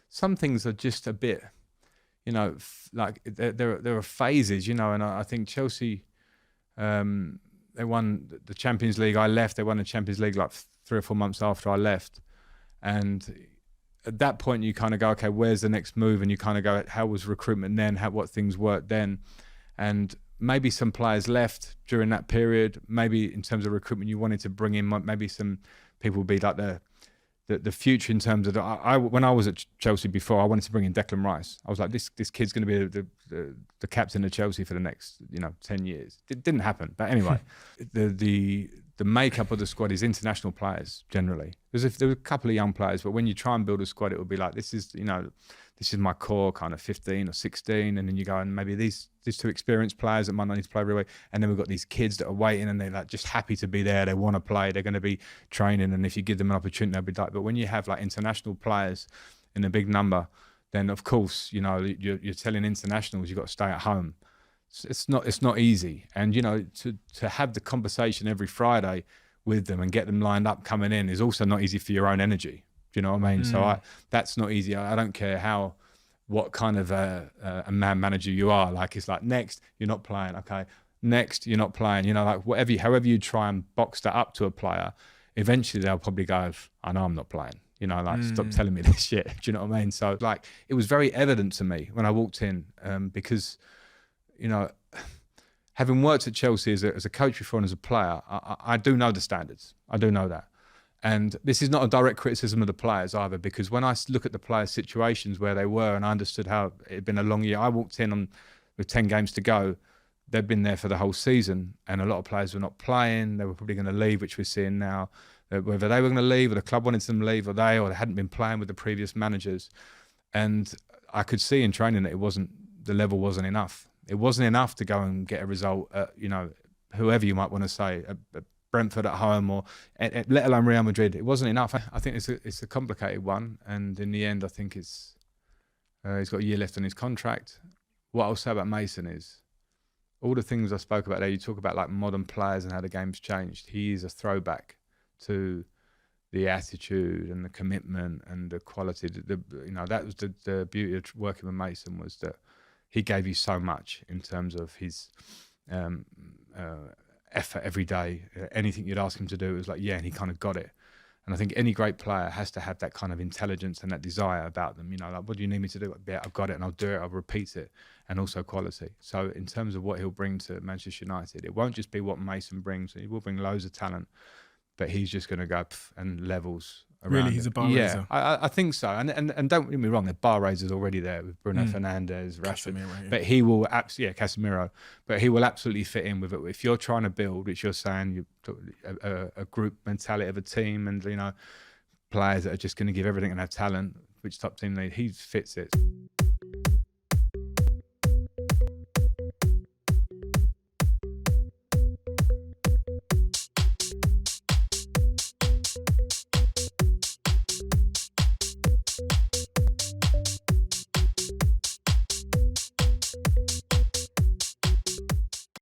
Some things are just a bit, like there are phases, and I think Chelsea, they won the Champions League. I left. They won the Champions League like 3 or 4 months after I left, and at that point you kind of go, okay, where's the next move? And you kind of go, how was recruitment then? What things worked then? And maybe some players left during that period. Maybe in terms of recruitment, you wanted to bring in maybe some people would be like the future in terms of when I was at Chelsea before, I wanted to bring in Declan Rice. I was like, this kid's going to be the captain of Chelsea for the next 10 years. It didn't happen, but anyway, the makeup of the squad is international players generally. There were a couple of young players, but when you try and build a squad, it would be like this is my core kind of 15 or 16, and then you go and maybe these 2 experienced players that might not need to play every week, and then we've got these kids that are waiting and they're like just happy to be there. They want to play. They're going to be training, and if you give them an opportunity, they'll be like. But when you have like international players in a big number, then of course you're telling internationals you've got to stay at home. It's not easy, and to have the conversation every Friday with them and get them lined up coming in is also not easy for your own energy. Do you know what I mean? So that's not easy. I don't care what kind of a man manager you are. Like it's like next you're not playing, okay. Next you're not playing. Like however you try and box that up to a player, eventually they'll probably go, I know I'm not playing. Stop telling me this shit. Do you know what I mean? So like it was very evident to me when I walked in because having worked at Chelsea as a coach before and as a player, I do know the standards. I do know that. And this is not a direct criticism of the players either, because when I look at the players' situations where they were and I understood how it had been a long year, I walked in with 10 games to go. They'd been there for the whole season and a lot of players were not playing. They were probably going to leave, which we're seeing now. Whether they were going to leave or the club wanted them to leave or they hadn't been playing with the previous managers. And I could see in training that the level wasn't enough. It wasn't enough to go and get a result at, whoever you might want to say, at Brentford at home or let alone Real Madrid. It wasn't enough. I think it's a complicated one, and in the end I think he's got a year left on his contract. What I'll say about Mason is all the things I spoke about there. You talk about like modern players and how the game's changed. He is a throwback to the attitude and the commitment and the quality. That was the beauty of working with Mason, was that he gave you so much in terms of his effort every day. Anything you'd ask him to do, it was like, yeah, and he kind of got it. And I think any great player has to have that kind of intelligence and that desire about them. Like, what do you need me to do? Yeah, I've got it and I'll do it. I'll repeat it. And also quality. So in terms of what he'll bring to Manchester United, it won't just be what Mason brings. He will bring loads of talent, but he's just going to go and levels around. Really, he's a bar raiser. Yeah, I think so. And don't get me wrong, the bar raisers already there with Bruno Fernandes, Rashford. But he will absolutely, Casemiro. But he will absolutely fit in with it. If you're trying to build, which you're saying, a group mentality of a team, and players that are just going to give everything and have talent, which top team need, he fits it.